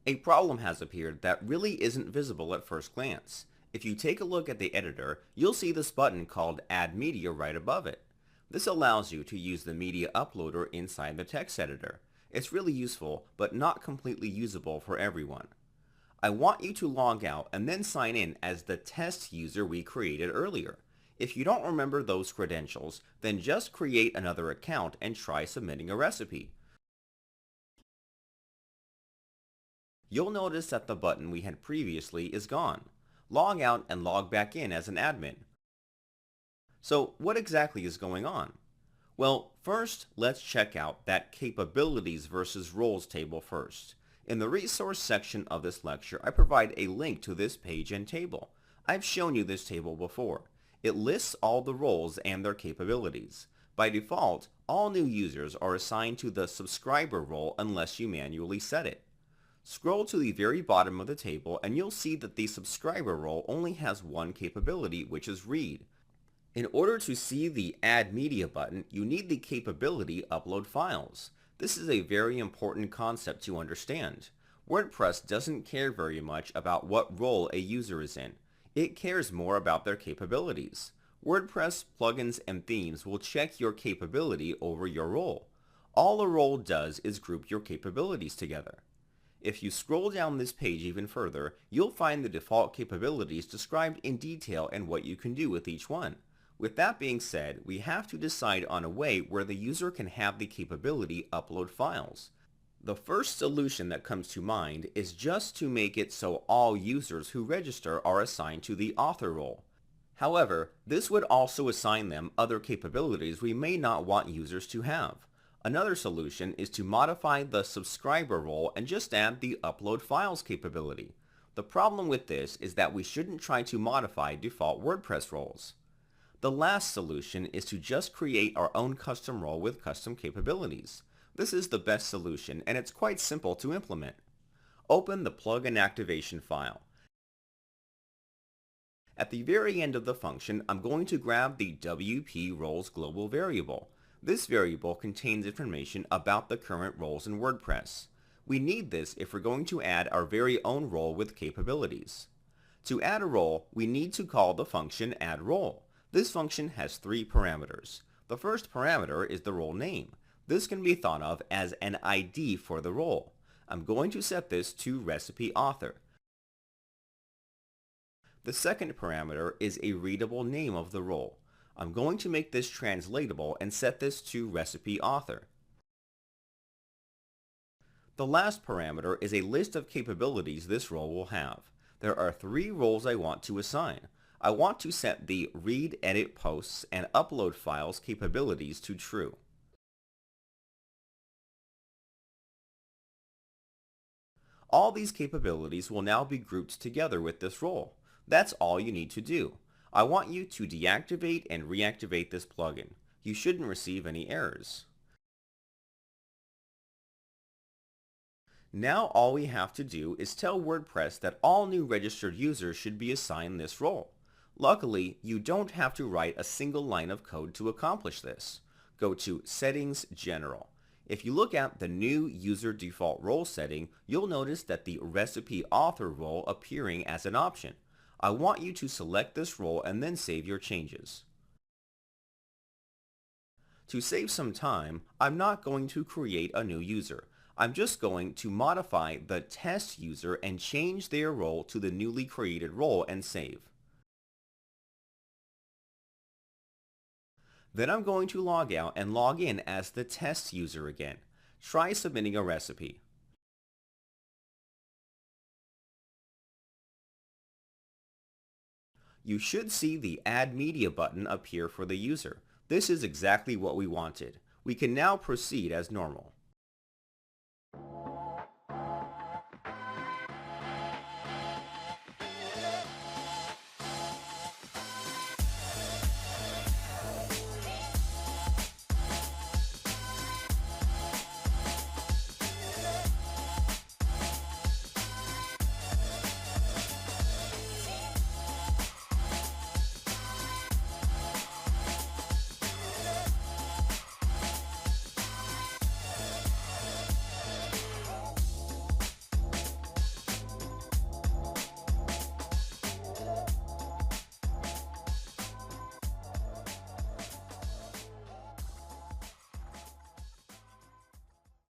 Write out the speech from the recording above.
A problem has appeared that really isn't visible at first glance. If you take a look at the editor, you'll see this button called Add Media right above it. This allows you to use the media uploader inside the text editor. It's really useful, but not completely usable for everyone. I want you to log out and then sign in as the test user we created earlier. If you don't remember those credentials, then just create another account and try submitting a recipe. You'll notice that the button we had previously is gone. Log out and log back in as an admin. So what exactly is going on? Well, first let's check out that capabilities versus roles table first. In the resource section of this lecture, I provide a link to this page and table. I've shown you this table before. It lists all the roles and their capabilities. By default, all new users are assigned to the subscriber role unless you manually set it. Scroll to the very bottom of the table and you'll see that the subscriber role only has one capability, which is read. In order to see the Add Media button, you need the capability Upload Files. This is a very important concept to understand. WordPress doesn't care very much about what role a user is in. It cares more about their capabilities. WordPress plugins and themes will check your capability over your role. All a role does is group your capabilities together. If you scroll down this page even further, you'll find the default capabilities described in detail and what you can do with each one. With that being said, we have to decide on a way where the user can have the capability upload files. The first solution that comes to mind is just to make it so all users who register are assigned to the author role. However, this would also assign them other capabilities we may not want users to have. Another solution is to modify the subscriber role and just add the upload files capability. The problem with this is that we shouldn't try to modify default WordPress roles. The last solution is to just create our own custom role with custom capabilities. This is the best solution and it's quite simple to implement. Open the plugin activation file. At the very end of the function, I'm going to grab the WP roles global variable. This variable contains information about the current roles in WordPress. We need this if we're going to add our very own role with capabilities. To add a role, we need to call the function addRole. This function has three parameters. The first parameter is the role name. This can be thought of as an ID for the role. I'm going to set this to recipe author. The second parameter is a readable name of the role. I'm going to make this translatable and set this to recipe author. The last parameter is a list of capabilities this role will have. There are three roles I want to assign. I want to set the read, edit posts, and upload files capabilities to true. All these capabilities will now be grouped together with this role. That's all you need to do. I want you to deactivate and reactivate this plugin. You shouldn't receive any errors. Now all we have to do is tell WordPress that all new registered users should be assigned this role. Luckily, you don't have to write a single line of code to accomplish this. Go to Settings General. If you look at the new user default role setting, you'll notice that the recipe author role appearing as an option. I want you to select this role and then save your changes. To save some time, I'm not going to create a new user. I'm just going to modify the test user and change their role to the newly created role and save. Then I'm going to log out and log in as the test user again. Try submitting a recipe. You should see the Add Media button appear for the user. This is exactly what we wanted. We can now proceed as normal.